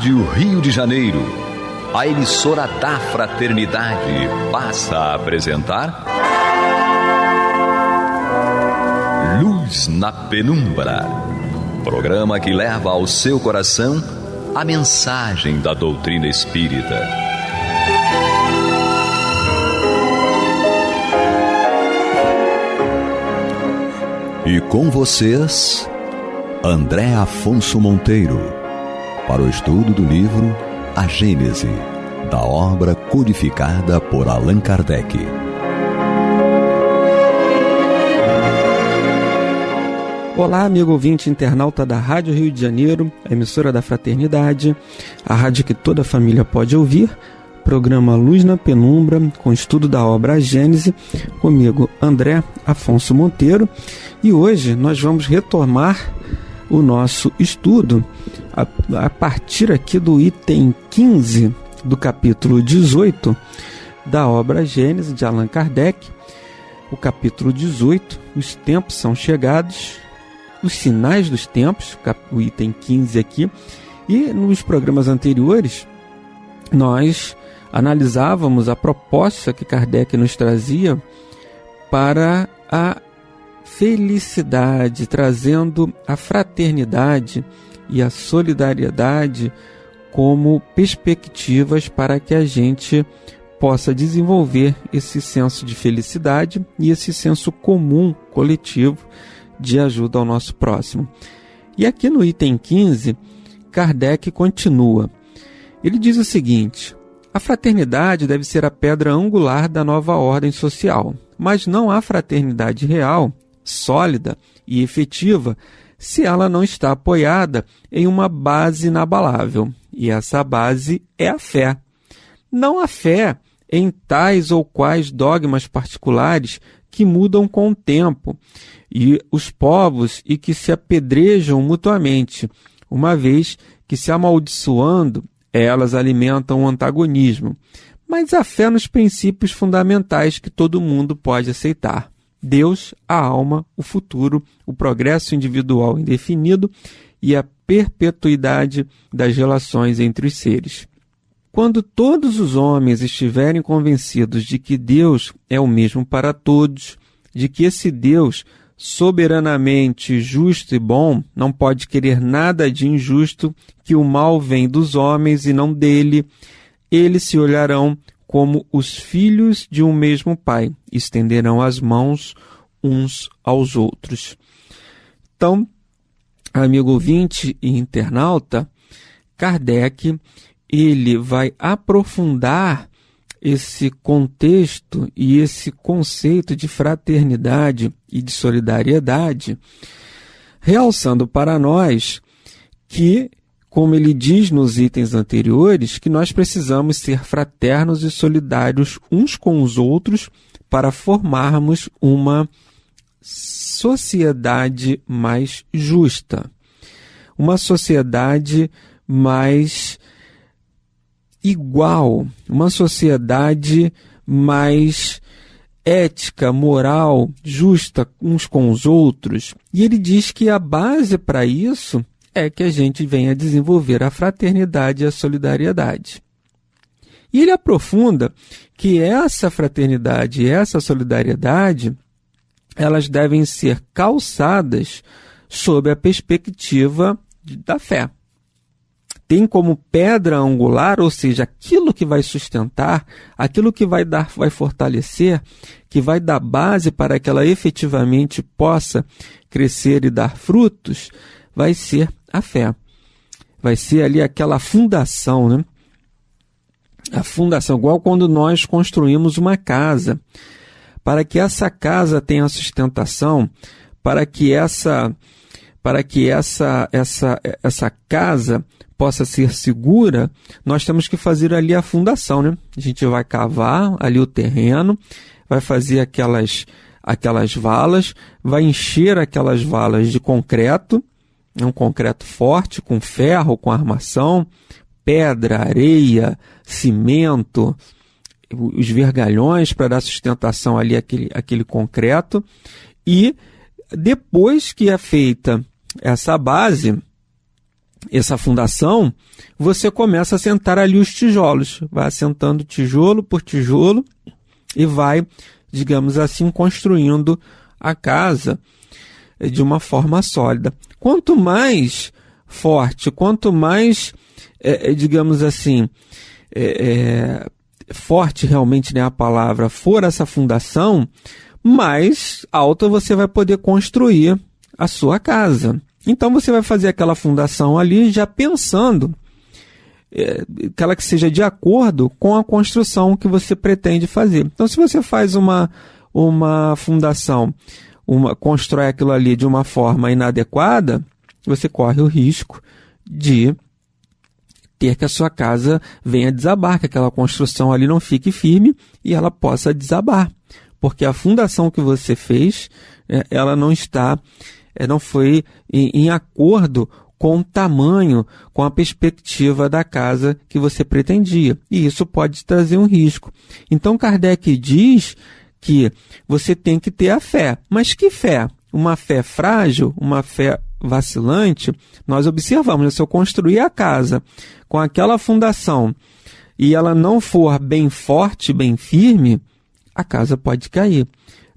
Rádio Rio de Janeiro, a emissora da Fraternidade, passa a apresentar Luz na Penumbra, programa que leva ao seu coração a mensagem da doutrina espírita. E com vocês, André Afonso Monteiro, para o estudo do livro A Gênese, da obra codificada por Allan Kardec. Olá, amigo ouvinte internauta da Rádio Rio de Janeiro, a emissora da Fraternidade, a rádio que toda a família pode ouvir, programa Luz na Penumbra, com estudo da obra A Gênese, comigo, André Afonso Monteiro, e hoje nós vamos retomar o nosso estudo a partir aqui do item 15 do capítulo 18 da obra Gênese de Allan Kardec. O capítulo 18, os tempos são chegados, os sinais dos tempos, o item 15 aqui. E nos programas anteriores nós analisávamos a proposta que Kardec nos trazia para a felicidade, trazendo a fraternidade e a solidariedade como perspectivas para que a gente possa desenvolver esse senso de felicidade e esse senso comum, coletivo, de ajuda ao nosso próximo. E aqui no item 15, Kardec continua. Ele diz o seguinte: a fraternidade deve ser a pedra angular da nova ordem social, mas não há fraternidade real, sólida e efetiva se ela não está apoiada em uma base inabalável, e essa base é a fé. Não há fé em tais ou quais dogmas particulares que mudam com o tempo e os povos e que se apedrejam mutuamente, uma vez que, se amaldiçoando, elas alimentam o antagonismo, mas a fé nos princípios fundamentais que todo mundo pode aceitar: Deus, a alma, o futuro, o progresso individual indefinido e a perpetuidade das relações entre os seres. Quando todos os homens estiverem convencidos de que Deus é o mesmo para todos, de que esse Deus, soberanamente justo e bom, não pode querer nada de injusto, que o mal vem dos homens e não dele, eles se olharão como os filhos de um mesmo Pai, estenderão as mãos uns aos outros. Então, amigo ouvinte e internauta, Kardec, ele vai aprofundar esse contexto e esse conceito de fraternidade e de solidariedade, realçando para nós que, como ele diz nos itens anteriores, que nós precisamos ser fraternos e solidários uns com os outros para formarmos uma sociedade mais justa, uma sociedade mais igual, uma sociedade mais ética, moral, justa uns com os outros. E ele diz que a base para isso é que a gente venha desenvolver a fraternidade e a solidariedade. E ele aprofunda que essa fraternidade e essa solidariedade, elas devem ser calçadas sob a perspectiva da fé. Tem como pedra angular, ou seja, aquilo que vai sustentar, aquilo que vai fortalecer, que vai dar base para que ela efetivamente possa crescer e dar frutos, vai ser a fé. Vai ser ali aquela fundação, né? A fundação, igual quando nós construímos uma casa. Para que essa casa tenha sustentação, para que essa casa possa ser segura, nós temos que fazer ali a fundação, né? A gente vai cavar ali o terreno, vai fazer aquelas valas, vai encher aquelas valas de concreto, um concreto forte, com ferro, com armação, pedra, areia, cimento, os vergalhões para dar sustentação ali àquele concreto. E depois que é feita essa base, essa fundação, você começa a assentar ali os tijolos. Vai assentando tijolo por tijolo e vai, digamos assim, construindo a casa de uma forma sólida. Quanto mais forte, quanto mais, digamos assim, forte realmente, né, a palavra, for essa fundação, mais alta você vai poder construir a sua casa. Então você vai fazer aquela fundação ali já pensando aquela que seja de acordo com a construção que você pretende fazer. Então, se você faz uma fundação, constrói aquilo ali de uma forma inadequada, você corre o risco de ter que a sua casa venha desabar, que aquela construção ali não fique firme e ela possa desabar. Porque a fundação que você fez, ela não foi em acordo com o tamanho, com a perspectiva da casa que você pretendia. E isso pode trazer um risco. Então, Kardec diz que você tem que ter a fé. Mas que fé? Uma fé frágil, uma fé vacilante? Nós observamos, se eu construir a casa com aquela fundação e ela não for bem forte, bem firme, a casa pode cair.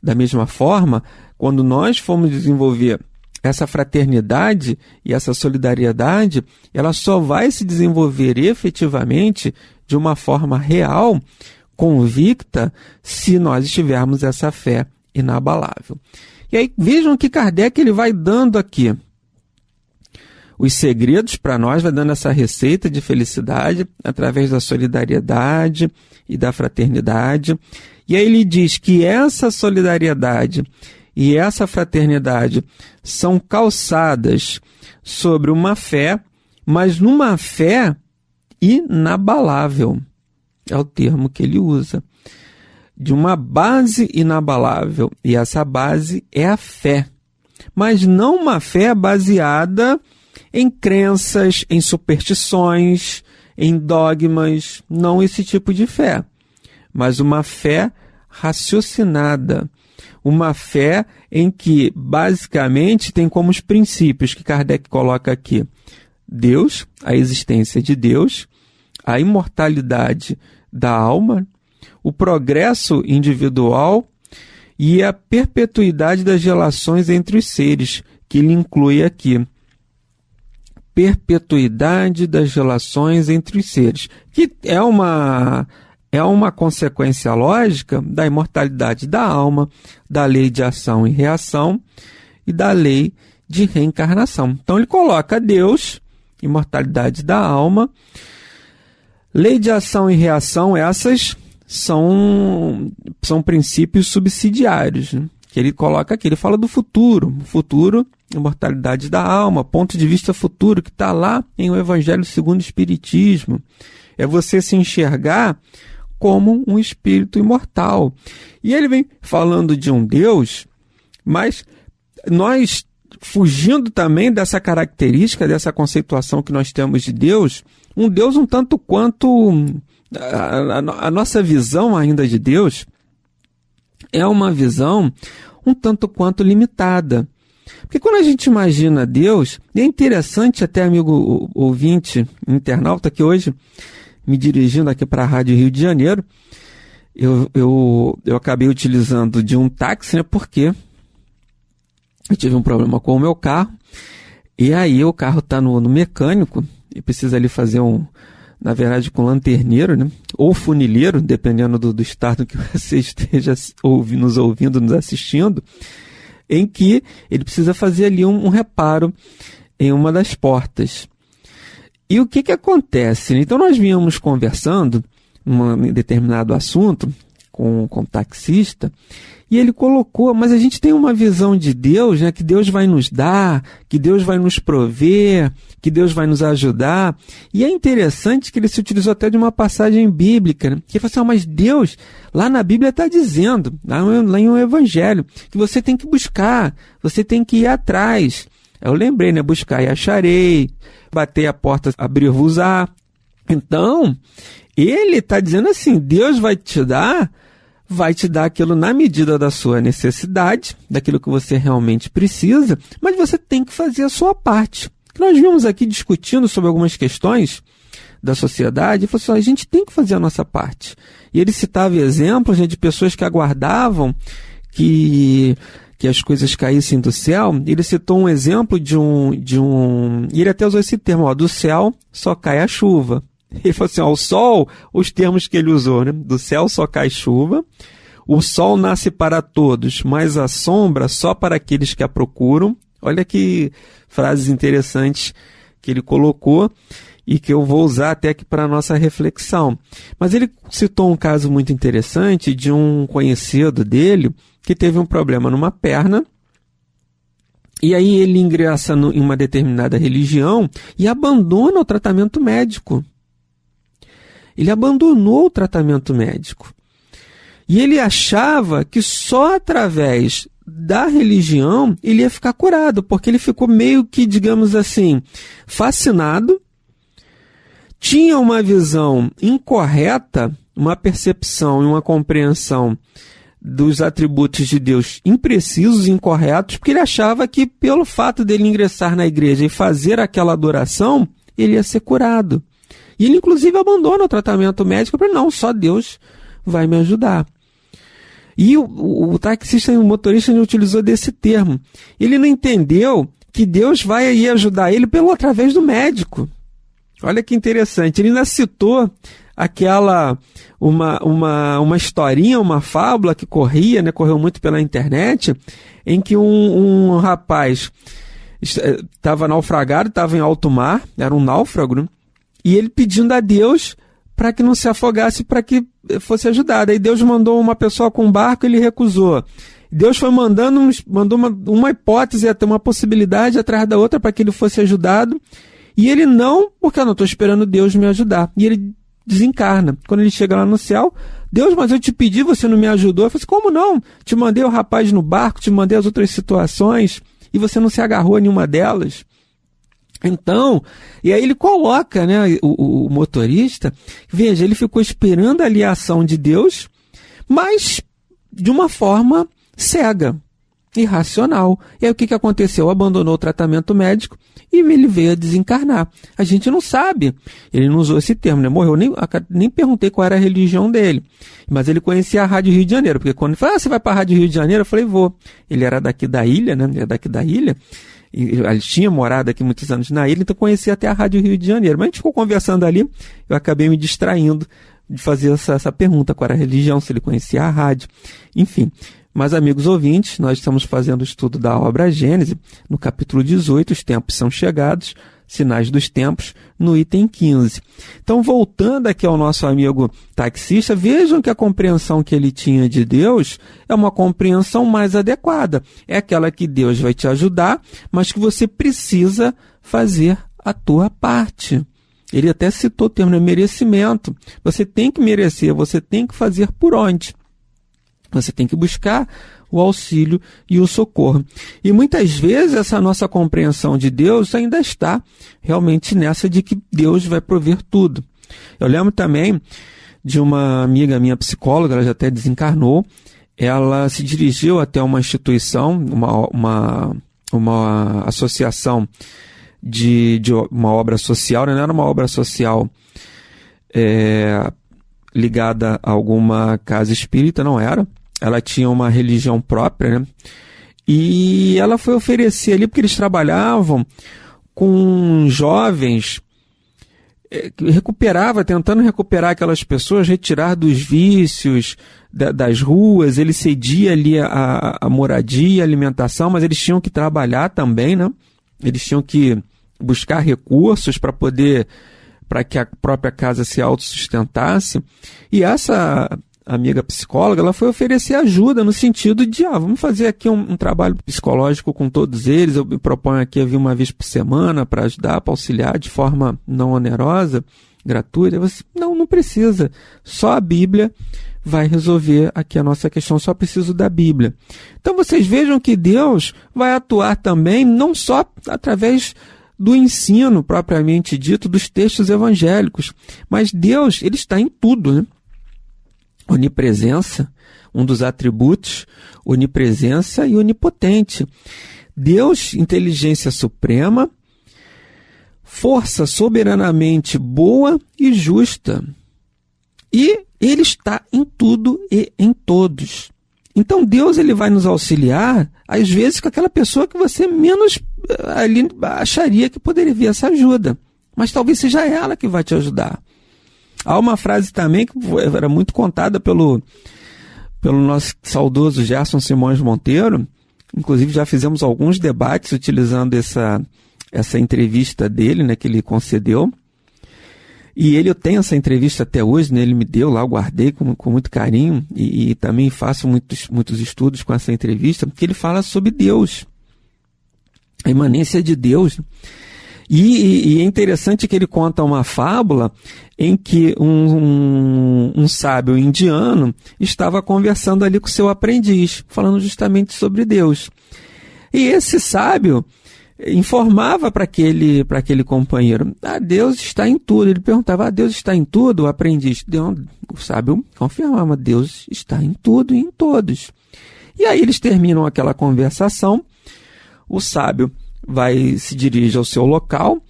Da mesma forma, quando nós formos desenvolver essa fraternidade e essa solidariedade, ela só vai se desenvolver efetivamente de uma forma real, convicta, se nós tivermos essa fé inabalável. E aí vejam que Kardec ele vai dando aqui os segredos para nós, vai dando essa receita de felicidade através da solidariedade e da fraternidade. E aí ele diz que essa solidariedade e essa fraternidade são calçadas sobre uma fé, mas numa fé inabalável. É o termo que ele usa. De uma base inabalável. E essa base é a fé. Mas não uma fé baseada em crenças, em superstições, em dogmas. Não esse tipo de fé. Mas uma fé raciocinada. Uma fé em que, basicamente, tem como os princípios que Kardec coloca aqui: Deus, a existência de Deus, a imortalidade da alma, o progresso individual e a perpetuidade das relações entre os seres, que ele inclui aqui. Perpetuidade das relações entre os seres, que é uma consequência lógica da imortalidade da alma, da lei de ação e reação e da lei de reencarnação. Então ele coloca Deus, imortalidade da alma, lei de ação e reação, essas são princípios subsidiários, né? Que ele coloca aqui. Ele fala do futuro, imortalidade da alma, ponto de vista futuro, que está lá em O Evangelho segundo o Espiritismo. É você se enxergar como um espírito imortal. E ele vem falando de um Deus, mas nós, fugindo também dessa característica, dessa conceituação que nós temos de Deus, um Deus um tanto quanto... A nossa visão ainda de Deus é uma visão um tanto quanto limitada. Porque quando a gente imagina Deus, e é interessante até, amigo ouvinte, internauta, que hoje, me dirigindo aqui para a Rádio Rio de Janeiro, eu acabei utilizando de um táxi, né, porque eu tive um problema com o meu carro, e aí o carro está no mecânico, e precisa ali fazer na verdade com lanterneiro, né, ou funileiro, dependendo do estado que você esteja nos ouvindo, nos assistindo, em que ele precisa fazer ali um reparo em uma das portas. E o que acontece? Então nós vínhamos conversando em determinado assunto com o taxista, e ele colocou, mas a gente tem uma visão de Deus, né, que Deus vai nos dar, que Deus vai nos prover, que Deus vai nos ajudar. E é interessante que ele se utilizou até de uma passagem bíblica, né, que ele falou assim, mas Deus, lá na Bíblia está dizendo, lá em um Evangelho, que você tem que buscar, você tem que ir atrás. Eu lembrei, né, buscar e acharei, bater a porta, abrir-vos-á. Então, ele está dizendo assim, Deus vai te dar aquilo na medida da sua necessidade, daquilo que você realmente precisa, mas você tem que fazer a sua parte. nós vimos aqui discutindo sobre algumas questões da sociedade, e falou assim, a gente tem que fazer a nossa parte. E ele citava exemplos, né, de pessoas que aguardavam que as coisas caíssem do céu. Ele citou um exemplo de um e ele até usou esse termo, do céu só cai a chuva. Ele falou assim, o sol, os termos que ele usou, né, do céu só cai chuva, o sol nasce para todos, mas a sombra só para aqueles que a procuram. Olha que frases interessantes que ele colocou e que eu vou usar até aqui para a nossa reflexão. Mas ele citou um caso muito interessante de um conhecido dele que teve um problema numa perna, e aí ele ingressa em uma determinada religião e abandona o tratamento médico. Ele abandonou o tratamento médico. E ele achava que só através da religião ele ia ficar curado, porque ele ficou meio que, digamos assim, fascinado, tinha uma visão incorreta, uma percepção e uma compreensão dos atributos de Deus imprecisos e incorretos, porque ele achava que pelo fato dele ingressar na igreja e fazer aquela adoração, ele ia ser curado. E ele inclusive abandona o tratamento médico para não, só Deus vai me ajudar. E o taxista e o motorista ele utilizou desse termo. Ele não entendeu que Deus vai aí ajudar ele através do médico. Olha que interessante, ele ainda citou aquela, uma historinha, uma fábula que corria, né, correu muito pela internet, em que um rapaz estava naufragado, estava em alto mar, era um náufrago, né, e ele pedindo a Deus para que não se afogasse, para que fosse ajudado. Aí Deus mandou uma pessoa com um barco, ele recusou. Deus foi mandou uma hipótese, até uma possibilidade atrás da outra para que ele fosse ajudado. E ele não, porque eu não estou esperando Deus me ajudar. E ele desencarna. Quando ele chega lá no céu, Deus, mas eu te pedi, você não me ajudou. Eu falei assim, como não? Te mandei o rapaz no barco, te mandei as outras situações, e você não se agarrou a nenhuma delas. Então, e aí ele coloca, né, o motorista, veja, ele ficou esperando ali a ação de Deus, mas de uma forma cega, irracional. E aí o que aconteceu? Abandonou o tratamento médico e ele veio a desencarnar. A gente não sabe, ele não usou esse termo, né? Morreu, nem perguntei qual era a religião dele, mas ele conhecia a Rádio Rio de Janeiro, porque quando ele falou, você vai para a Rádio Rio de Janeiro? Eu falei, vou. Ele era daqui da ilha, né? Ele é daqui da ilha, e ele tinha morado aqui muitos anos na ilha, então conhecia até a Rádio Rio de Janeiro. Mas a gente ficou conversando ali, eu acabei me distraindo de fazer essa pergunta, qual era a religião, se ele conhecia a rádio, enfim. Mas, amigos ouvintes, nós estamos fazendo o estudo da obra Gênesis, no capítulo 18, os tempos são chegados, sinais dos tempos, no item 15. Então, voltando aqui ao nosso amigo taxista, vejam que a compreensão que ele tinha de Deus é uma compreensão mais adequada. É aquela que Deus vai te ajudar, mas que você precisa fazer a tua parte. Ele até citou o termo, né, merecimento. Você tem que merecer, você tem que fazer por onde. Você tem que buscar o auxílio e o socorro. E muitas vezes essa nossa compreensão de Deus ainda está realmente nessa de que Deus vai prover tudo. Eu lembro também de uma amiga minha psicóloga, ela já até desencarnou, ela se dirigiu até uma instituição, uma associação de uma obra social, não era uma obra social ligada a alguma casa espírita, não era. Ela tinha uma religião própria, né? E ela foi oferecer ali, porque eles trabalhavam com jovens, tentando recuperar aquelas pessoas, retirar dos vícios, das ruas. Ele cedia ali a moradia, a alimentação, mas eles tinham que trabalhar também, né? Eles tinham que buscar recursos para que a própria casa se autossustentasse. E essa amiga psicóloga, ela foi oferecer ajuda no sentido de, vamos fazer aqui um trabalho psicológico com todos eles, eu me proponho aqui a vir uma vez por semana para ajudar, para auxiliar de forma não onerosa, gratuita. Não precisa, só a Bíblia vai resolver aqui a nossa questão, só preciso da Bíblia. Então vocês vejam que Deus vai atuar também, não só através do ensino propriamente dito dos textos evangélicos, mas Deus, ele está em tudo, né? Onipresença, um dos atributos, onipresença e onipotente. Deus, inteligência suprema, força soberanamente boa e justa. E Ele está em tudo e em todos. Então Deus ele vai nos auxiliar, às vezes, com aquela pessoa que você menos ali acharia que poderia vir essa ajuda. Mas talvez seja ela que vai te ajudar. Há uma frase também que era muito contada pelo nosso saudoso Gerson Simões Monteiro. Inclusive já fizemos alguns debates utilizando essa entrevista dele, né, que ele concedeu. E eu tenho essa entrevista até hoje, né, ele me deu lá, eu guardei com muito carinho e também faço muitos estudos com essa entrevista, porque ele fala sobre Deus, a imanência de Deus. E é interessante que ele conta uma fábula em que um sábio indiano estava conversando ali com seu aprendiz, falando justamente sobre Deus. E esse sábio informava para aquele companheiro, Deus está em tudo. Ele perguntava, Deus está em tudo? O aprendiz, o sábio confirmava, Deus está em tudo e em todos. E aí eles terminam aquela conversação, o sábio se dirige ao seu local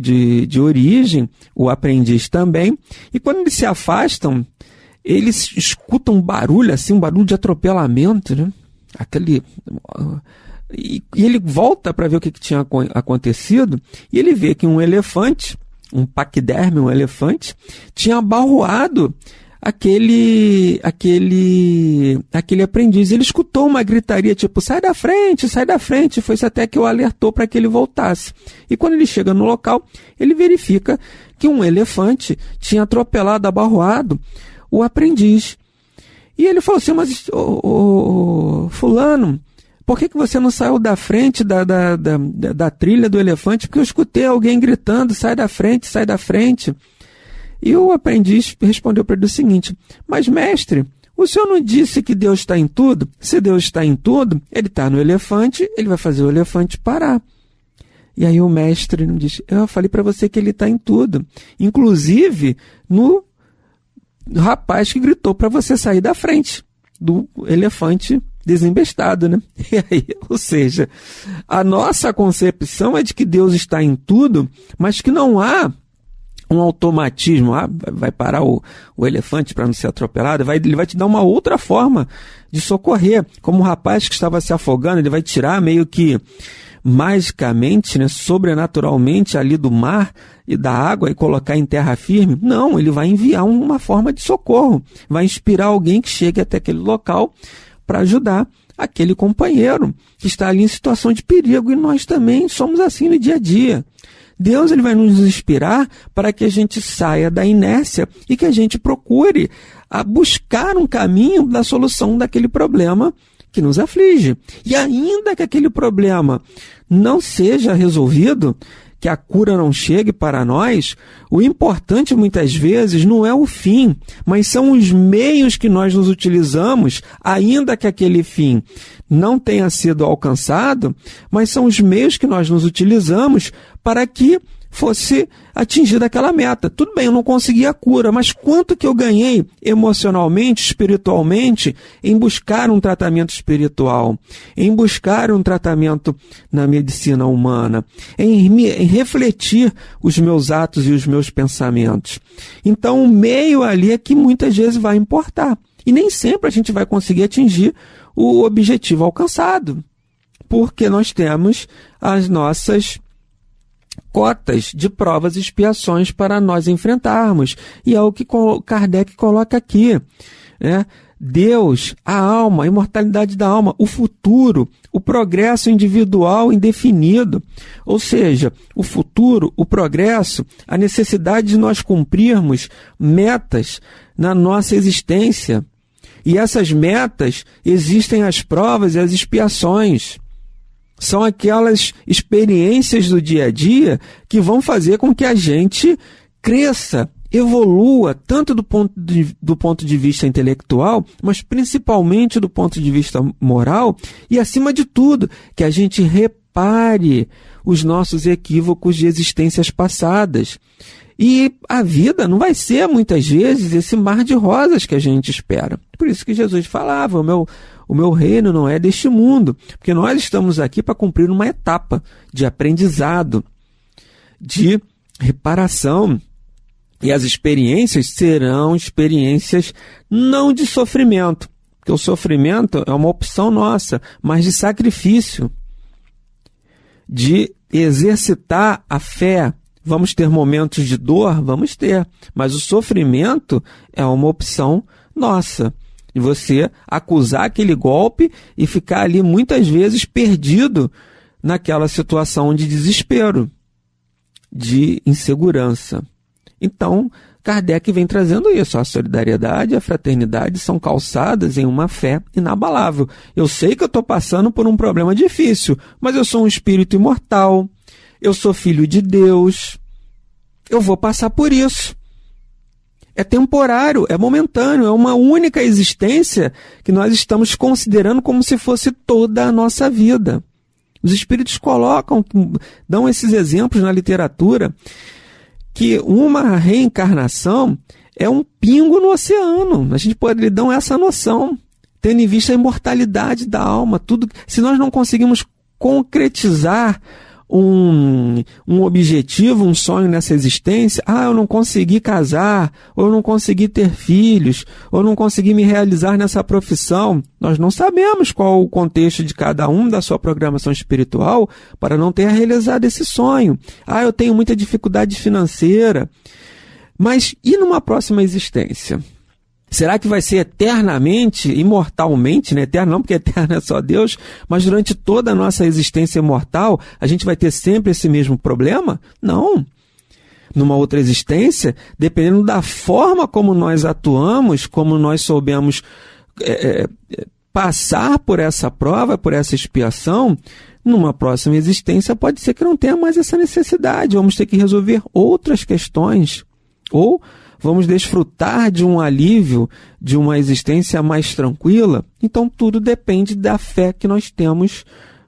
de origem, o aprendiz também, e quando eles se afastam, eles escutam um barulho, assim, um barulho de atropelamento, né? E ele volta para ver o que tinha acontecido, e ele vê que um elefante, um paquiderme, um elefante, tinha abalroado aquele aprendiz. Ele escutou uma gritaria tipo, sai da frente, foi isso até que o alertou para que ele voltasse. E quando ele chega no local, ele verifica que um elefante tinha atropelado, abalroado o aprendiz. E ele falou assim, mas fulano, por que você não saiu da frente da trilha do elefante? Porque eu escutei alguém gritando, sai da frente. E o aprendiz respondeu para ele o seguinte, mas mestre, o senhor não disse que Deus está em tudo? Se Deus está em tudo, ele está no elefante, ele vai fazer o elefante parar. E aí o mestre disse, eu falei para você que ele está em tudo, inclusive no rapaz que gritou para você sair da frente do elefante desembestado, né? E aí, ou seja, a nossa concepção é de que Deus está em tudo, mas que não há um automatismo, vai parar o elefante para não ser atropelado, ele vai te dar uma outra forma de socorrer, como o rapaz que estava se afogando, ele vai tirar meio que magicamente, né, sobrenaturalmente ali do mar e da água e colocar em terra firme. Não, ele vai enviar uma forma de socorro, vai inspirar alguém que chegue até aquele local para ajudar aquele companheiro que está ali em situação de perigo, e nós também somos assim no dia a dia. Deus ele vai nos inspirar para que a gente saia da inércia e que a gente procure buscar um caminho da solução daquele problema que nos aflige. E ainda que aquele problema não seja resolvido, que a cura não chegue para nós, o importante muitas vezes não é o fim, mas são os meios que nós nos utilizamos, ainda que aquele fim não tenha sido alcançado, mas são os meios que nós nos utilizamos para que fosse atingida aquela meta. Tudo bem, eu não consegui a cura, mas quanto que eu ganhei emocionalmente, espiritualmente, em buscar um tratamento espiritual, em buscar um tratamento na medicina humana, em refletir os meus atos e os meus pensamentos. Então, o meio ali é que muitas vezes vai importar. E nem sempre a gente vai conseguir atingir o objetivo alcançado, porque nós temos as nossas cotas de provas e expiações para nós enfrentarmos. E é o que Kardec coloca aqui, né? Deus, a alma, a imortalidade da alma, o futuro, o progresso individual indefinido. Ou seja, o futuro, o progresso, a necessidade de nós cumprirmos metas na nossa existência. E essas metas existem as provas e as expiações. São aquelas experiências do dia a dia que vão fazer com que a gente cresça, evolua, tanto do ponto de vista intelectual, mas principalmente do ponto de vista moral, e acima de tudo, que a gente repare os nossos equívocos de existências passadas. E a vida não vai ser, muitas vezes, esse mar de rosas que a gente espera. Por isso que Jesus falava, o meu reino não é deste mundo, porque nós estamos aqui para cumprir uma etapa de aprendizado. de reparação. E as experiências serão experiências não de sofrimento, porque o sofrimento é uma opção nossa, mas de sacrifício, de exercitar a fé. Vamos ter momentos de dor? Vamos ter, mas o sofrimento é uma opção nossa. E você acusar aquele golpe e ficar ali muitas vezes perdido naquela situação de desespero, de insegurança. Então, Kardec vem trazendo isso. A solidariedade e a fraternidade são calçadas em uma fé inabalável. Eu sei que eu estou passando por um problema difícil, mas eu sou um espírito imortal, eu sou filho de Deus, eu vou passar por isso. É temporário, é momentâneo, é uma única existência que nós estamos considerando como se fosse toda a nossa vida. Os espíritos dão esses exemplos na literatura, que uma reencarnação é um pingo no oceano. A gente lhe dar essa noção, tendo em vista a imortalidade da alma. Se nós não conseguimos concretizar um objetivo, um sonho nessa existência, eu não consegui casar, ou eu não consegui ter filhos, ou eu não consegui me realizar nessa profissão. Nós não sabemos qual o contexto de cada um da sua programação espiritual para não ter realizado esse sonho. Eu tenho muita dificuldade financeira. Mas e numa próxima existência? Será que vai ser eternamente, imortalmente, né? Eterno não, porque eterno é só Deus, mas durante toda a nossa existência mortal, a gente vai ter sempre esse mesmo problema? Não. Numa outra existência, dependendo da forma como nós atuamos, como nós soubemos passar por essa prova, por essa expiação, numa próxima existência pode ser que não tenha mais essa necessidade. Vamos ter que resolver outras questões. Ou vamos desfrutar de um alívio, de uma existência mais tranquila. Então, tudo depende da fé que nós temos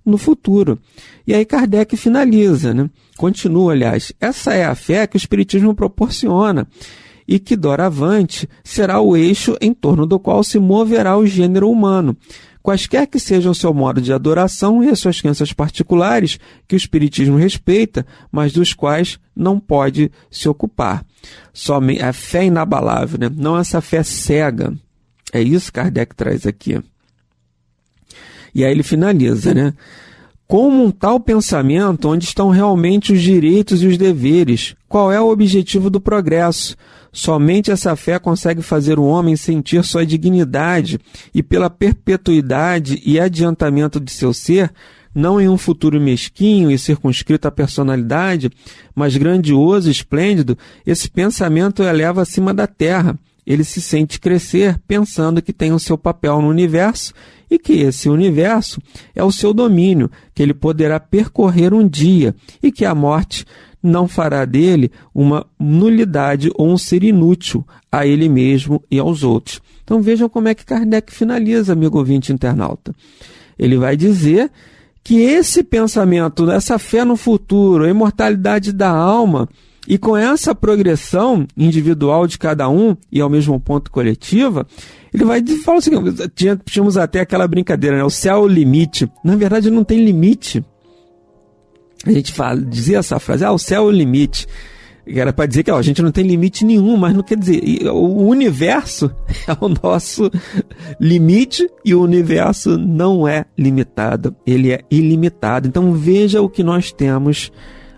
no futuro. E aí Kardec finaliza, né? Continua, aliás. Essa é a fé que o Espiritismo proporciona e que, doravante, será o eixo em torno do qual se moverá o gênero humano. Quaisquer que sejam o seu modo de adoração e as suas crenças particulares, que o Espiritismo respeita, mas dos quais não pode se ocupar. Somente a fé inabalável, né? Não essa fé cega. É isso que Kardec traz aqui. E aí ele finaliza, né? Como um tal pensamento, onde estão realmente os direitos e os deveres? Qual é o objetivo do progresso? Somente essa fé consegue fazer o homem sentir sua dignidade e pela perpetuidade e adiantamento de seu ser, não em um futuro mesquinho e circunscrito à personalidade, mas grandioso e esplêndido, esse pensamento o eleva acima da terra. Ele se sente crescer pensando que tem o seu papel no universo e que esse universo é o seu domínio, que ele poderá percorrer um dia e que a morte não fará dele uma nulidade ou um ser inútil a ele mesmo e aos outros. Então vejam como é que Kardec finaliza, amigo ouvinte internauta. Ele vai dizer que esse pensamento, essa fé no futuro, a imortalidade da alma, e com essa progressão individual de cada um e ao mesmo ponto coletiva, ele vai falar o seguinte, tínhamos até aquela brincadeira, né? O céu é o limite. Na verdade não tem limite. A gente dizia essa frase, o céu é o limite. Era para dizer que a gente não tem limite nenhum, mas não quer dizer. O universo é o nosso limite e o universo não é limitado, ele é ilimitado. Então veja o que nós temos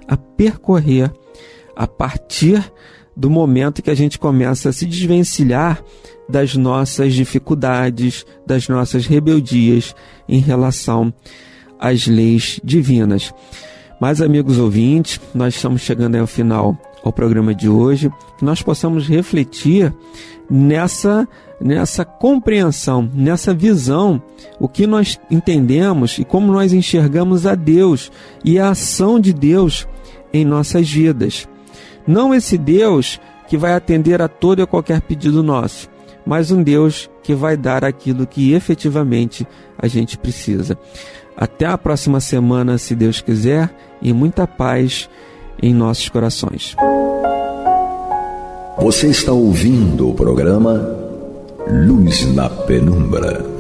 a percorrer a partir do momento que a gente começa a se desvencilhar das nossas dificuldades, das nossas rebeldias em relação às leis divinas. Mas, amigos ouvintes, nós estamos chegando ao final ao programa de hoje, que nós possamos refletir nessa compreensão, nessa visão, o que nós entendemos e como nós enxergamos a Deus e a ação de Deus em nossas vidas. Não esse Deus que vai atender a todo e a qualquer pedido nosso, mas um Deus que vai dar aquilo que efetivamente a gente precisa. Até a próxima semana, se Deus quiser, e muita paz em nossos corações. Você está ouvindo o programa Luz na Penumbra.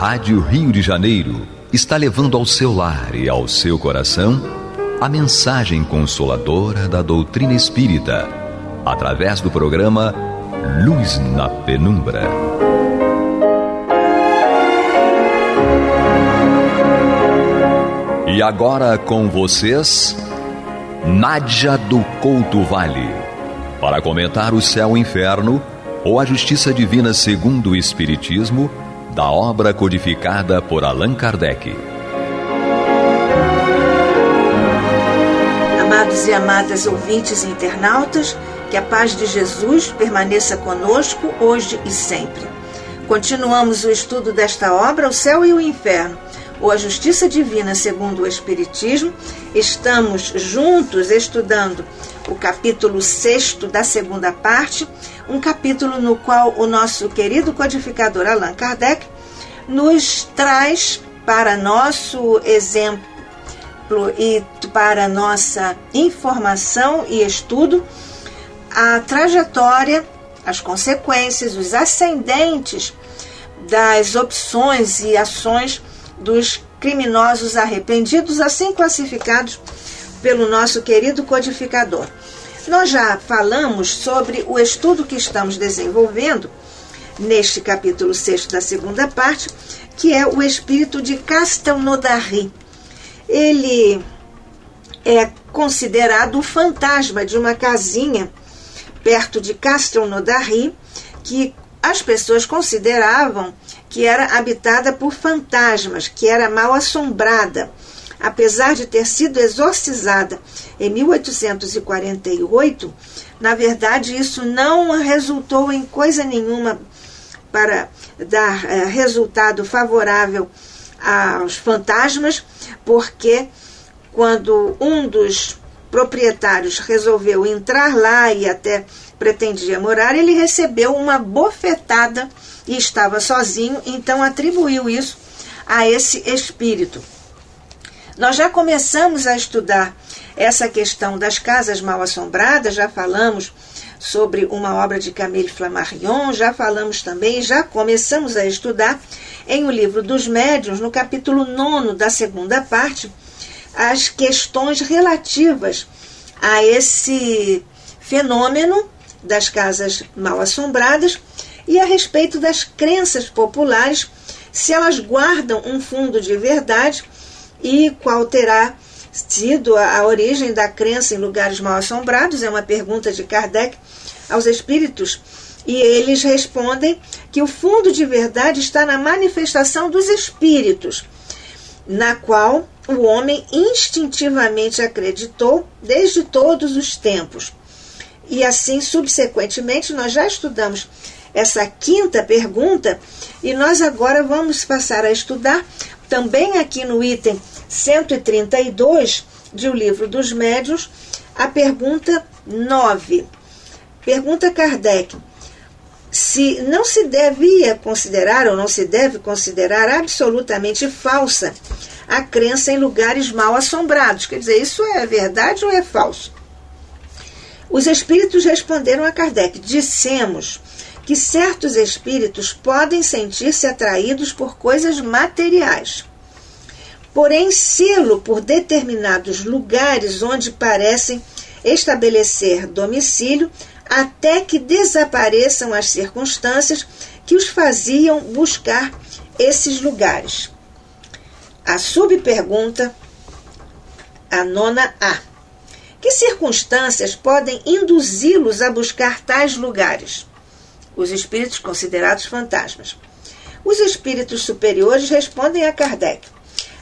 Rádio Rio de Janeiro está levando ao seu lar e ao seu coração a mensagem consoladora da doutrina espírita, através do programa Luz na Penumbra. E agora com vocês, Nádia do Couto Vale, para comentar o céu e inferno ou a justiça divina segundo o Espiritismo, da obra codificada por Allan Kardec. Amados e amadas ouvintes e internautas, que a paz de Jesus permaneça conosco hoje e sempre. Continuamos o estudo desta obra, O Céu e o Inferno, ou a Justiça Divina segundo o Espiritismo. Estamos juntos estudando o capítulo 6º da segunda parte, um capítulo no qual o nosso querido codificador Allan Kardec nos traz para nosso exemplo e para nossa informação e estudo a trajetória, as consequências, os ascendentes das opções e ações dos criminosos arrependidos, assim classificados pelo nosso querido codificador. Nós já falamos sobre o estudo que estamos desenvolvendo neste capítulo 6 da segunda parte, que é o espírito de Castelnaudary. Ele é considerado o fantasma de uma casinha perto de Castelnaudary, que as pessoas consideravam que era habitada por fantasmas, que era mal assombrada. Apesar de ter sido exorcizada em 1848, na verdade isso não resultou em coisa nenhuma para dar resultado favorável aos fantasmas, porque quando um dos proprietários resolveu entrar lá e até pretendia morar, ele recebeu uma bofetada e estava sozinho, então atribuiu isso a esse espírito. Nós já começamos a estudar essa questão das casas mal assombradas, já falamos sobre uma obra de Camille Flammarion, já falamos também, já começamos a estudar em O Livro dos Médiuns, no capítulo 9 da segunda parte, as questões relativas a esse fenômeno das casas mal assombradas e a respeito das crenças populares, se elas guardam um fundo de verdade e qual terá sido a origem da crença em lugares mal assombrados. É uma pergunta de Kardec aos espíritos, e eles respondem que o fundo de verdade está na manifestação dos espíritos, na qual o homem instintivamente acreditou desde todos os tempos. E assim, subsequentemente, nós já estudamos essa quinta pergunta, e nós agora vamos passar a estudar também aqui no item 132 de O Livro dos Médiuns, a pergunta 9. Pergunta Kardec: se não se devia considerar ou não se deve considerar absolutamente falsa a crença em lugares mal assombrados? Quer dizer, isso é verdade ou é falso? Os espíritos responderam a Kardec: dissemos que certos espíritos podem sentir-se atraídos por coisas materiais. Porém, sê-lo por determinados lugares onde parecem estabelecer domicílio, até que desapareçam as circunstâncias que os faziam buscar esses lugares. A subpergunta, a 9A. Que circunstâncias podem induzi-los a buscar tais lugares? Os espíritos considerados fantasmas. Os espíritos superiores respondem a Kardec: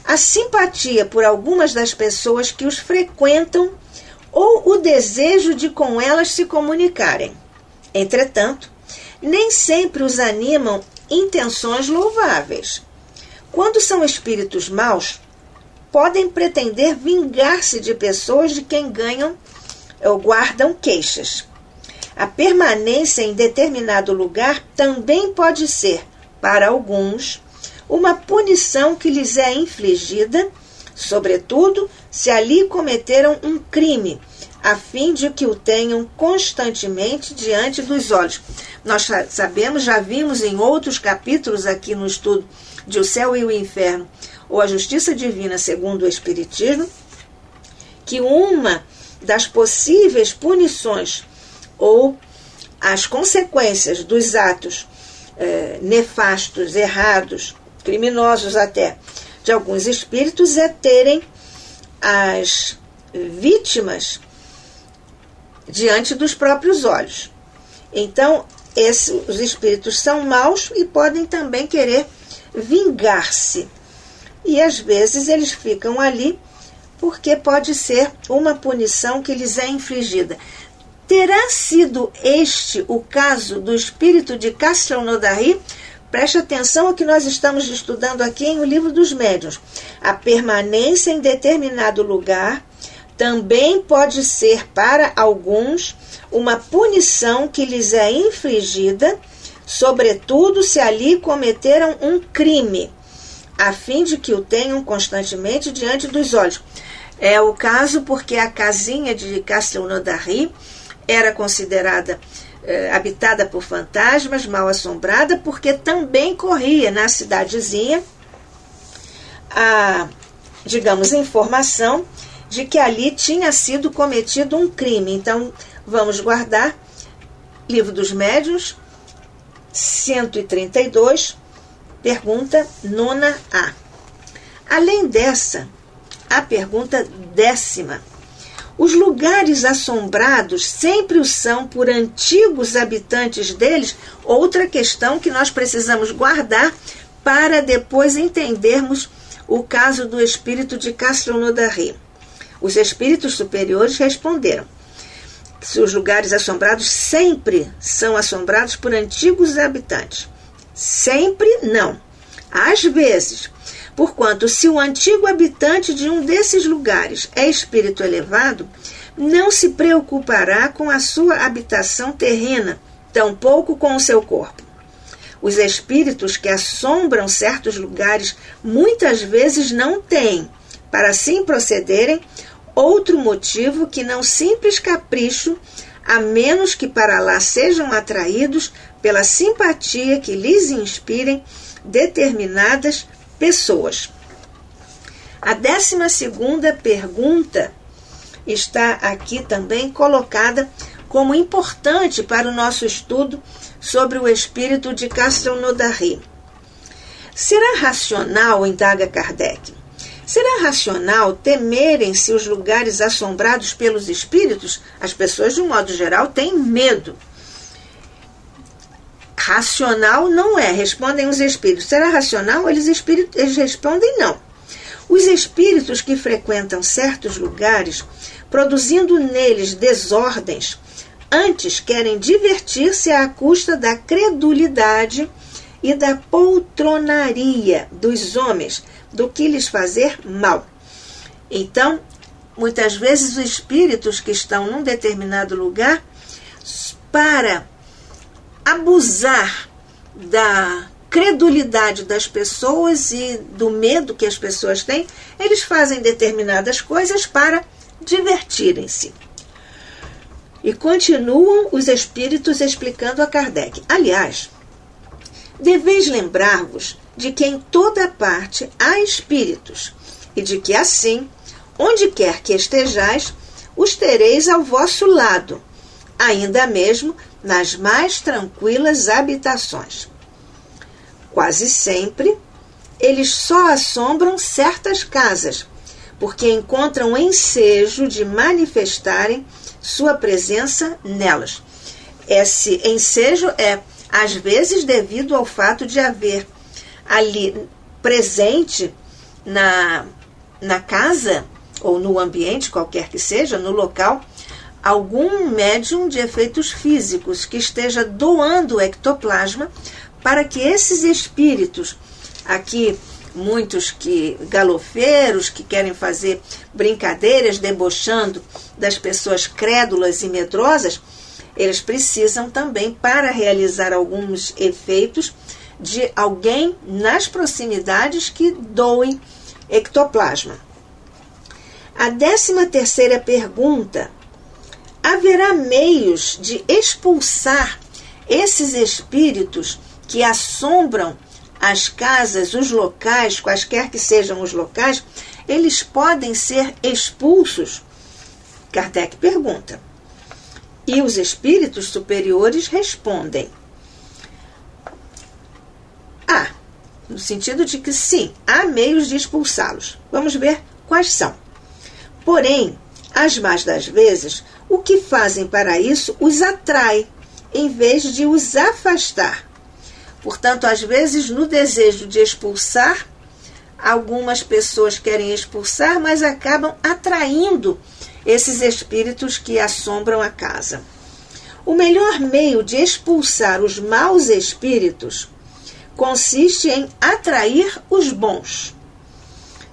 a simpatia por algumas das pessoas que os frequentam ou o desejo de com elas se comunicarem. Entretanto, nem sempre os animam intenções louváveis. Quando são espíritos maus, podem pretender vingar-se de pessoas de quem ganham ou guardam queixas. A permanência em determinado lugar também pode ser, para alguns, uma punição que lhes é infligida sobretudo se ali cometeram um crime, a fim de que o tenham constantemente diante dos olhos. Nós sabemos, já vimos em outros capítulos aqui no estudo de O Céu e o Inferno, ou a Justiça Divina segundo o Espiritismo, que uma das possíveis punições ou as consequências dos atos nefastos, errados, criminosos até, de alguns espíritos é terem as vítimas diante dos próprios olhos. Então, os espíritos são maus e podem também querer vingar-se. E às vezes eles ficam ali porque pode ser uma punição que lhes é infligida. Terá sido este o caso do espírito de Castelnaudary? Preste atenção ao que nós estamos estudando aqui em O Livro dos Médiuns. A permanência em determinado lugar também pode ser para alguns uma punição que lhes é infligida, sobretudo se ali cometeram um crime, a fim de que o tenham constantemente diante dos olhos. É o caso porque a casinha de Castelnaudary era considerada habitada por fantasmas, mal assombrada, porque também corria na cidadezinha a, digamos, informação de que ali tinha sido cometido um crime. Então, vamos guardar Livro dos Médiuns, 132, pergunta 9A. Além dessa, a pergunta 10ª. Os lugares assombrados sempre o são por antigos habitantes deles? Outra questão que nós precisamos guardar para depois entendermos o caso do espírito de Castelnaudary. Os espíritos superiores responderam que os lugares assombrados sempre são assombrados por antigos habitantes. Sempre não. Às vezes, porquanto se o antigo habitante de um desses lugares é espírito elevado, não se preocupará com a sua habitação terrena, tampouco com o seu corpo. Os espíritos que assombram certos lugares muitas vezes não têm, para assim procederem, outro motivo que não simples capricho, a menos que para lá sejam atraídos pela simpatia que lhes inspirem determinadas pessoas. A 12ª pergunta está aqui também colocada como importante para o nosso estudo sobre o espírito de Castelnaudary. Será racional, indaga Kardec, será racional temerem-se os lugares assombrados pelos espíritos? As pessoas, de um modo geral, têm medo. Racional não é, respondem os espíritos. Será racional? Eles respondem não. Os espíritos que frequentam certos lugares, produzindo neles desordens, antes querem divertir-se à custa da credulidade e da poltronaria dos homens, do que lhes fazer mal. Então, muitas vezes os espíritos que estão num determinado lugar, para abusar da credulidade das pessoas e do medo que as pessoas têm, eles fazem determinadas coisas para divertirem-se. E continuam os espíritos explicando a Kardec. Aliás, deveis lembrar-vos de que em toda parte há espíritos, e de que assim, onde quer que estejais, os tereis ao vosso lado, ainda mesmo nas mais tranquilas habitações. Quase sempre, eles só assombram certas casas, porque encontram ensejo de manifestarem sua presença nelas. Esse ensejo é, às vezes, devido ao fato de haver ali presente na casa ou no ambiente, qualquer que seja, no local, algum médium de efeitos físicos que esteja doando o ectoplasma para que esses espíritos, aqui muitos galofeiros que querem fazer brincadeiras debochando das pessoas crédulas e medrosas, eles precisam também, para realizar alguns efeitos, de alguém nas proximidades que doe ectoplasma. A 13ª pergunta: haverá meios de expulsar esses espíritos que assombram as casas, os locais, quaisquer que sejam os locais, eles podem ser expulsos? Kardec pergunta. E os espíritos superiores respondem: no sentido de que sim, há meios de expulsá-los. Vamos ver quais são. Porém, as mais das vezes, o que fazem para isso os atrai, em vez de os afastar. Portanto, às vezes, no desejo de expulsar, algumas pessoas querem expulsar, mas acabam atraindo esses espíritos que assombram a casa. O melhor meio de expulsar os maus espíritos consiste em atrair os bons,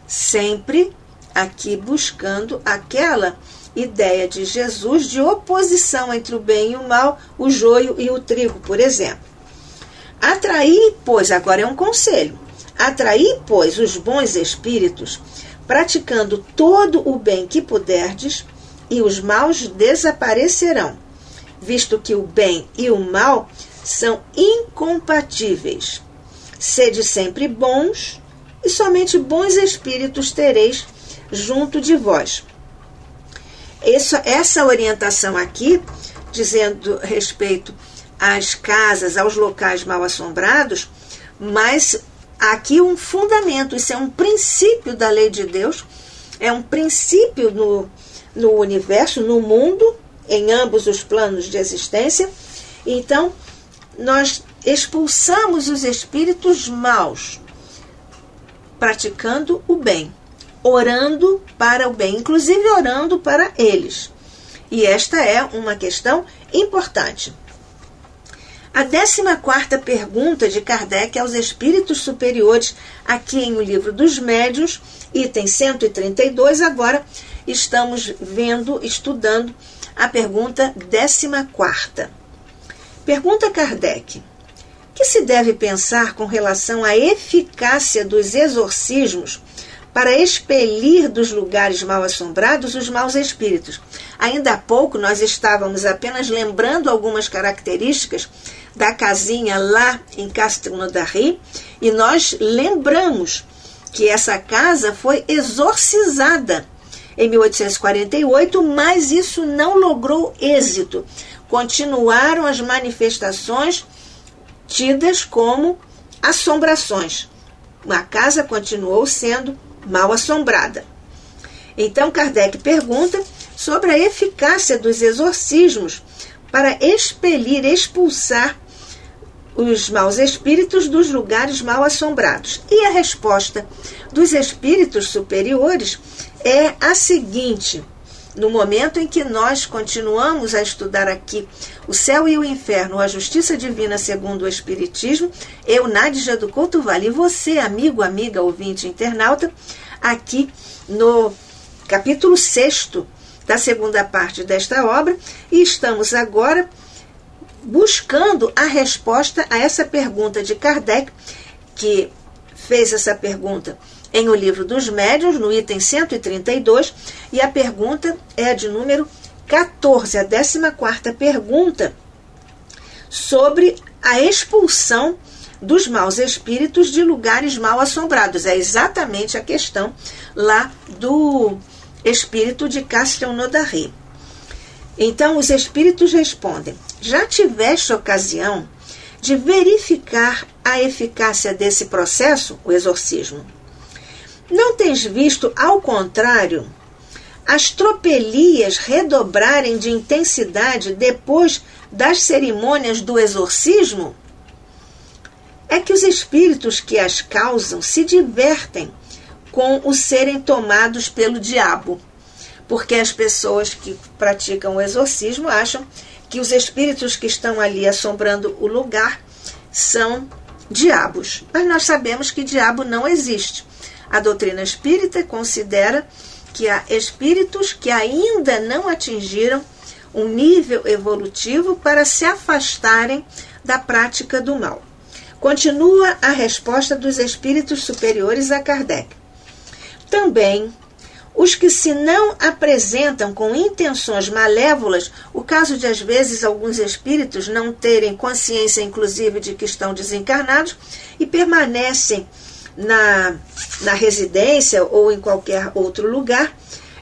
sempre aqui buscando aquela ideia de Jesus de oposição entre o bem e o mal, o joio e o trigo, por exemplo. Atrair, pois, agora é um conselho, atrair, pois, os bons espíritos, praticando todo o bem que puderdes, e os maus desaparecerão, visto que o bem e o mal são incompatíveis. Sede sempre bons, e somente bons espíritos tereis junto de vós. Essa orientação aqui, dizendo respeito às casas, aos locais mal assombrados, mas aqui um fundamento, isso é um princípio da lei de Deus, é um princípio no universo, no mundo, em ambos os planos de existência. Então, nós expulsamos os espíritos maus, praticando o bem, orando para o bem, inclusive orando para eles. E esta é uma questão importante. A 14ª pergunta de Kardec aos espíritos superiores, aqui em O Livro dos Médiuns, item 132, agora estamos estudando a pergunta 14ª. Pergunta Kardec: que se deve pensar com relação à eficácia dos exorcismos para expelir dos lugares mal assombrados os maus espíritos? Ainda há pouco nós estávamos apenas lembrando algumas características da casinha lá em Castelnaudary, e nós lembramos que essa casa foi exorcizada em 1848, mas isso não logrou êxito. Continuaram as manifestações tidas como assombrações. A casa continuou sendo mal assombrada. Então Kardec pergunta sobre a eficácia dos exorcismos para expelir, expulsar os maus espíritos dos lugares mal assombrados. E a resposta dos espíritos superiores é a seguinte: no momento em que nós continuamos a estudar aqui o céu e o inferno, a justiça divina segundo o Espiritismo, eu, Nádia do Couto Vale, e você, amigo, amiga, ouvinte, internauta, aqui no capítulo 6º da segunda parte desta obra, e estamos agora buscando a resposta a essa pergunta de Kardec, que fez essa pergunta em O Livro dos Médiuns, no item 132, e a pergunta é a de número 14, a 14ª pergunta, sobre a expulsão dos maus espíritos de lugares mal assombrados. É exatamente a questão lá do espírito de Castelnaudary. Então, os espíritos respondem: já tiveste ocasião de verificar a eficácia desse processo, o exorcismo? Não tens visto, ao contrário, as tropelias redobrarem de intensidade depois das cerimônias do exorcismo? É que os espíritos que as causam se divertem com o serem tomados pelo diabo, porque as pessoas que praticam o exorcismo acham que os espíritos que estão ali assombrando o lugar são diabos. Mas nós sabemos que diabo não existe. A doutrina espírita considera que há espíritos que ainda não atingiram um nível evolutivo para se afastarem da prática do mal. Continua a resposta dos espíritos superiores a Kardec. Também, Os que se não apresentam com intenções malévolas, o caso de às vezes alguns espíritos não terem consciência inclusive de que estão desencarnados e permanecem na residência ou em qualquer outro lugar,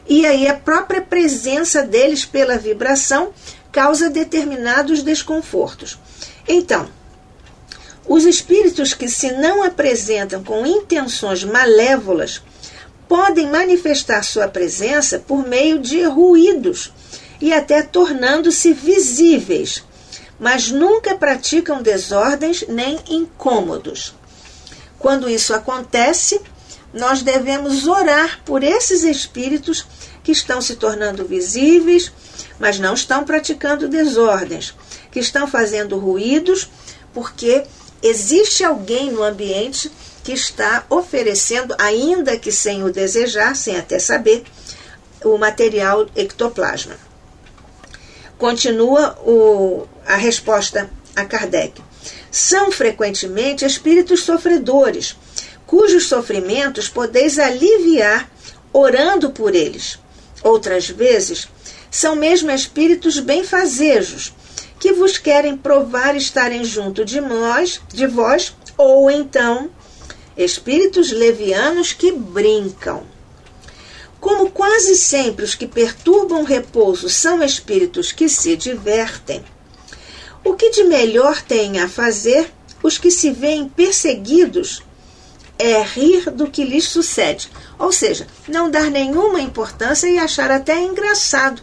e aí a própria presença deles pela vibração causa determinados desconfortos. Então, os espíritos que se não apresentam com intenções malévolas podem manifestar sua presença por meio de ruídos e até tornando-se visíveis, mas nunca praticam desordens nem incômodos. Quando isso acontece, nós devemos orar por esses espíritos que estão se tornando visíveis, mas não estão praticando desordens, que estão fazendo ruídos, porque existe alguém no ambiente que está oferecendo, ainda que sem o desejar, sem até saber, o material ectoplasma. Continua a resposta a Kardec. São frequentemente espíritos sofredores, cujos sofrimentos podeis aliviar orando por eles. Outras vezes, são mesmo espíritos benfazejos, que vos querem provar estarem junto de vós, ou então espíritos levianos que brincam. Como quase sempre os que perturbam o repouso são espíritos que se divertem, o que de melhor têm a fazer os que se veem perseguidos é rir do que lhes sucede, ou seja, não dar nenhuma importância e achar até engraçado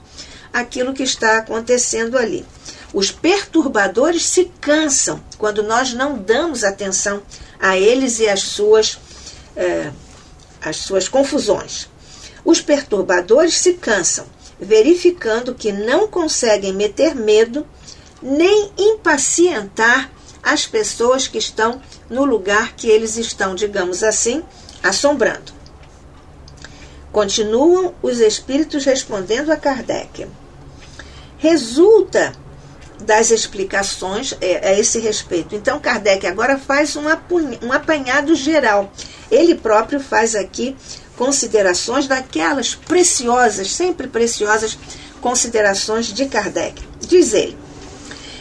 aquilo que está acontecendo ali. Os perturbadores se cansam quando nós não damos atenção a eles e às suas confusões. Os perturbadores se cansam, verificando que não conseguem meter medo nem impacientar as pessoas que estão no lugar que eles estão, digamos assim, assombrando. Continuam os espíritos respondendo a Kardec. Resulta das explicações a esse respeito. Então, Kardec agora faz um apanhado geral. Ele próprio faz aqui considerações daquelas preciosas, sempre preciosas, considerações de Kardec. Diz ele: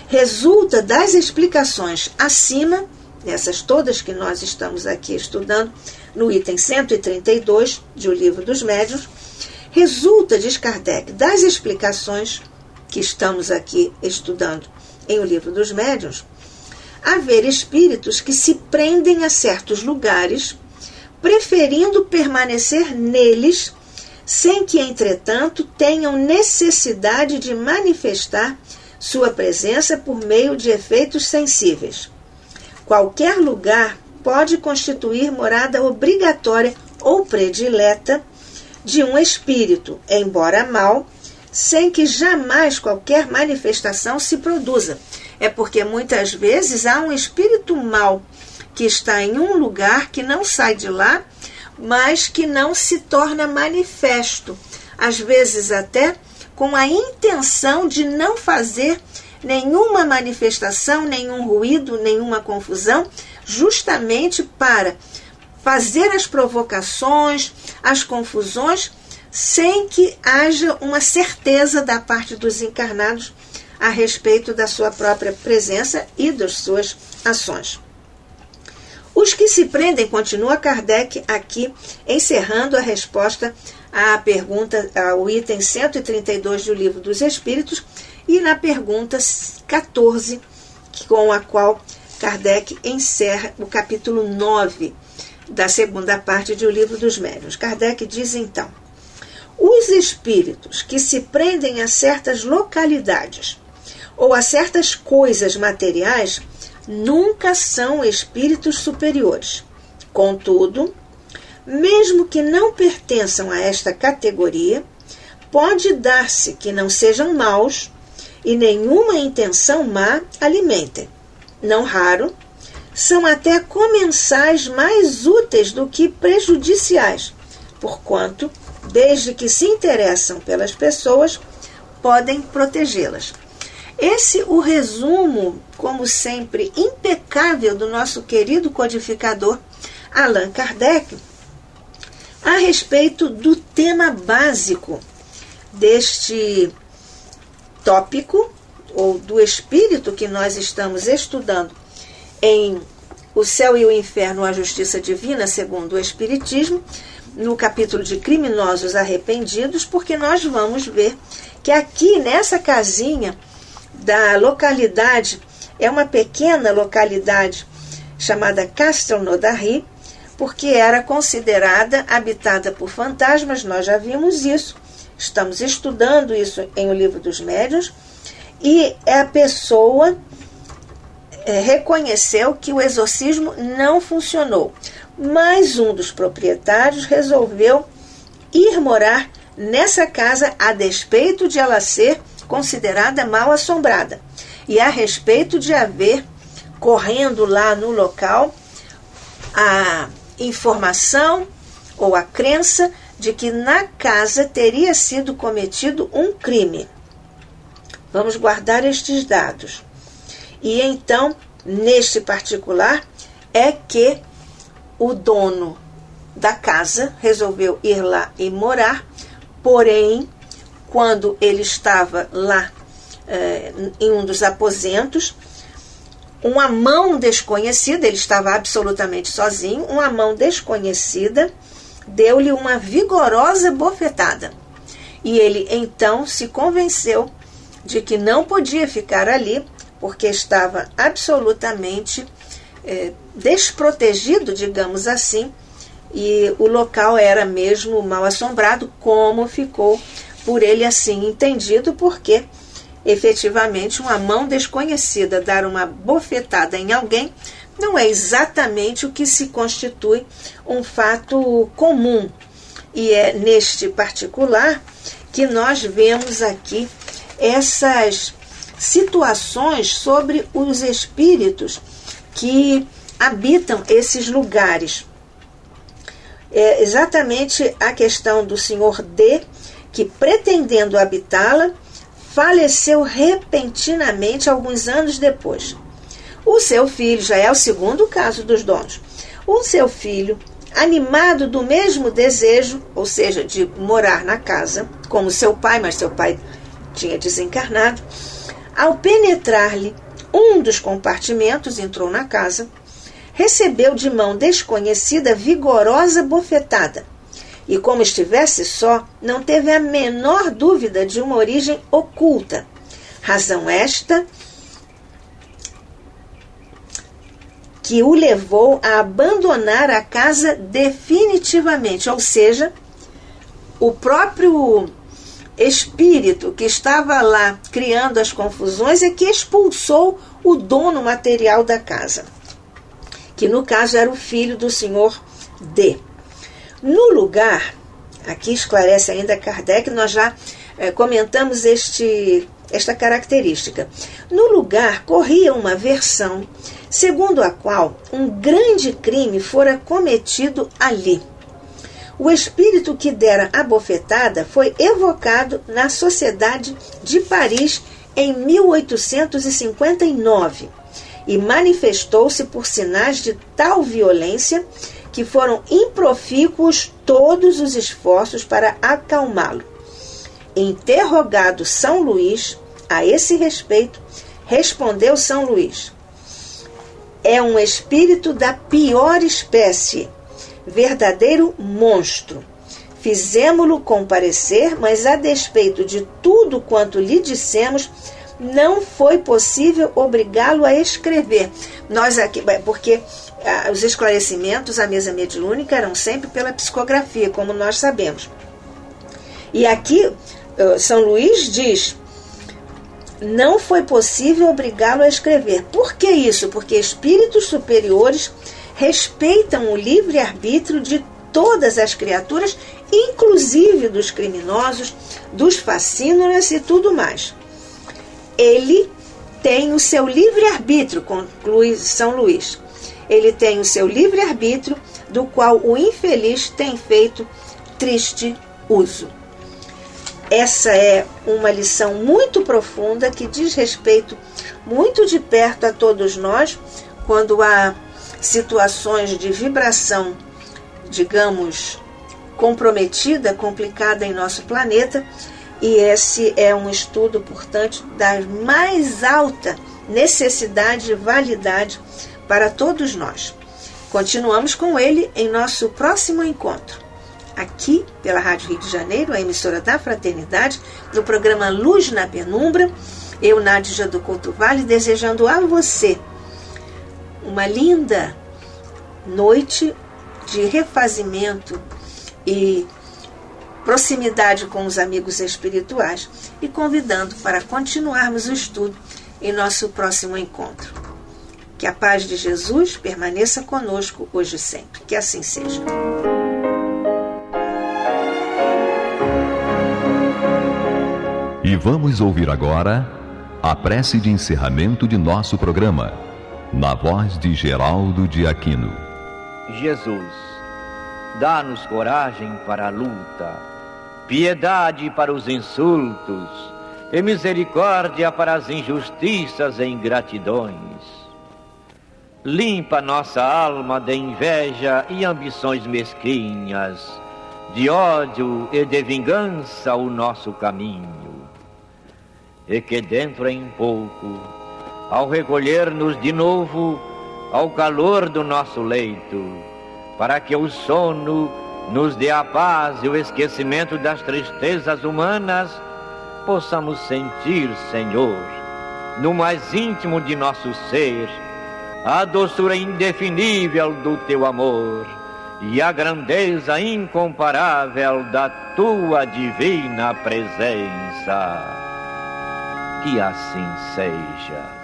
resulta das explicações acima, essas todas que nós estamos aqui estudando, no item 132 de O Livro dos Médiuns, resulta, diz Kardec, das explicações que estamos aqui estudando em O Livro dos Médiuns, haver espíritos que se prendem a certos lugares, preferindo permanecer neles, sem que, entretanto, tenham necessidade de manifestar sua presença por meio de efeitos sensíveis. Qualquer lugar pode constituir morada obrigatória ou predileta de um espírito, embora mau, sem que jamais qualquer manifestação se produza. É porque muitas vezes há um espírito mau que está em um lugar, que não sai de lá, mas que não se torna manifesto. Às vezes até com a intenção de não fazer nenhuma manifestação, nenhum ruído, nenhuma confusão, justamente para fazer as provocações, as confusões, sem que haja uma certeza da parte dos encarnados a respeito da sua própria presença e das suas ações. Os que se prendem, continua Kardec aqui, encerrando a resposta à pergunta, ao item 132 do Livro dos Espíritos, e na pergunta 14, com a qual Kardec encerra o capítulo 9 da segunda parte de O Livro dos Médiuns. Kardec diz então: os espíritos que se prendem a certas localidades ou a certas coisas materiais nunca são espíritos superiores. Contudo, mesmo que não pertençam a esta categoria, pode dar-se que não sejam maus e nenhuma intenção má alimentem. Não raro, são até comensais mais úteis do que prejudiciais, porquanto, desde que se interessam pelas pessoas, podem protegê-las. Esse o resumo, como sempre, impecável do nosso querido codificador Allan Kardec, a respeito do tema básico deste tópico, ou do espírito que nós estamos estudando em O Céu e o Inferno, a Justiça Divina, segundo o Espiritismo, no capítulo de Criminosos Arrependidos, porque nós vamos ver que aqui nessa casinha da localidade, é uma pequena localidade chamada Castelnaudary, porque era considerada habitada por fantasmas. Nós já vimos isso, estamos estudando isso em O Livro dos Médiuns, e a pessoa reconheceu que o exorcismo não funcionou, mas um dos proprietários resolveu ir morar nessa casa a despeito de ela ser considerada mal assombrada e a respeito de haver, correndo lá no local, a informação ou a crença de que na casa teria sido cometido um crime. Vamos guardar estes dados. E então, neste particular, é que o dono da casa resolveu ir lá e morar, porém, quando ele estava lá em um dos aposentos, uma mão desconhecida, ele estava absolutamente sozinho, uma mão desconhecida deu-lhe uma vigorosa bofetada. E ele então se convenceu de que não podia ficar ali, porque estava absolutamente desprotegido, digamos assim, e o local era mesmo mal assombrado, como ficou por ele assim entendido, porque efetivamente uma mão desconhecida dar uma bofetada em alguém não é exatamente o que se constitui um fato comum. E é neste particular que nós vemos aqui essas situações sobre os espíritos que habitam esses lugares. É exatamente a questão do senhor D, que pretendendo habitá-la, faleceu repentinamente alguns anos depois. O seu filho, já é o segundo caso dos donos, o seu filho, animado do mesmo desejo, ou seja, de morar na casa, como seu pai, mas seu pai tinha desencarnado, ao penetrar-lhe um dos compartimentos, entrou na casa, recebeu de mão desconhecida vigorosa bofetada, e como estivesse só, não teve a menor dúvida de uma origem oculta. Razão esta que o levou a abandonar a casa definitivamente, ou seja, o próprio espírito que estava lá criando as confusões é que expulsou o dono material da casa, que no caso era o filho do senhor D. No lugar, aqui esclarece ainda Kardec, nós já comentamos esta característica. No lugar corria uma versão segundo a qual um grande crime fora cometido ali. O espírito que dera a bofetada foi evocado na Sociedade de Paris em 1859 e manifestou-se por sinais de tal violência que foram improfícuos todos os esforços para acalmá-lo. Interrogado São Luís a esse respeito, respondeu São Luís: é um espírito da pior espécie, verdadeiro monstro. Fizemo-lo comparecer, mas a despeito de tudo quanto lhe dissemos, não foi possível obrigá-lo a escrever. Nós aqui, porque os esclarecimentos à mesa mediúnica eram sempre pela psicografia, como nós sabemos. E aqui São Luís diz: não foi possível obrigá-lo a escrever. Por que isso? Porque espíritos superiores respeitam o livre-arbítrio de todas as criaturas, inclusive dos criminosos, dos facínoras e tudo mais. Ele tem o seu livre-arbítrio, conclui São Luís. Ele tem o seu livre-arbítrio, do qual o infeliz tem feito triste uso. Essa é uma lição muito profunda que diz respeito muito de perto a todos nós, quando há situações de vibração, digamos, comprometida, complicada em nosso planeta, e esse é um estudo, portanto, da mais alta necessidade e validade para todos nós. Continuamos com ele em nosso próximo encontro, aqui pela Rádio Rio de Janeiro, a emissora da Fraternidade, no programa Luz na Penumbra. Eu, Nádija do Couto Vale, desejando a você uma linda noite de refazimento e proximidade com os amigos espirituais, e convidando para continuarmos o estudo em nosso próximo encontro. Que a paz de Jesus permaneça conosco hoje e sempre. Que assim seja. E vamos ouvir agora a prece de encerramento de nosso programa, na voz de Geraldo de Aquino. Jesus, dá-nos coragem para a luta, piedade para os insultos e misericórdia para as injustiças e ingratidões. Limpa nossa alma de inveja e ambições mesquinhas, de ódio e de vingança o nosso caminho. E que dentro em pouco, ao recolher-nos de novo ao calor do nosso leito, para que o sono nos dê a paz e o esquecimento das tristezas humanas, possamos sentir, Senhor, no mais íntimo de nosso ser, a doçura indefinível do Teu amor e a grandeza incomparável da Tua divina presença. Que assim seja.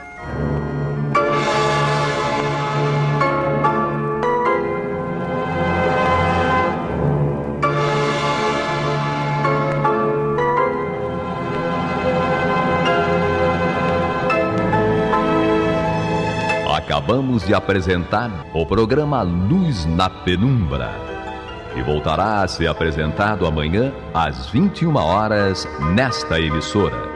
Acabamos de apresentar o programa Luz na Penumbra, que voltará a ser apresentado amanhã às 21 horas nesta emissora.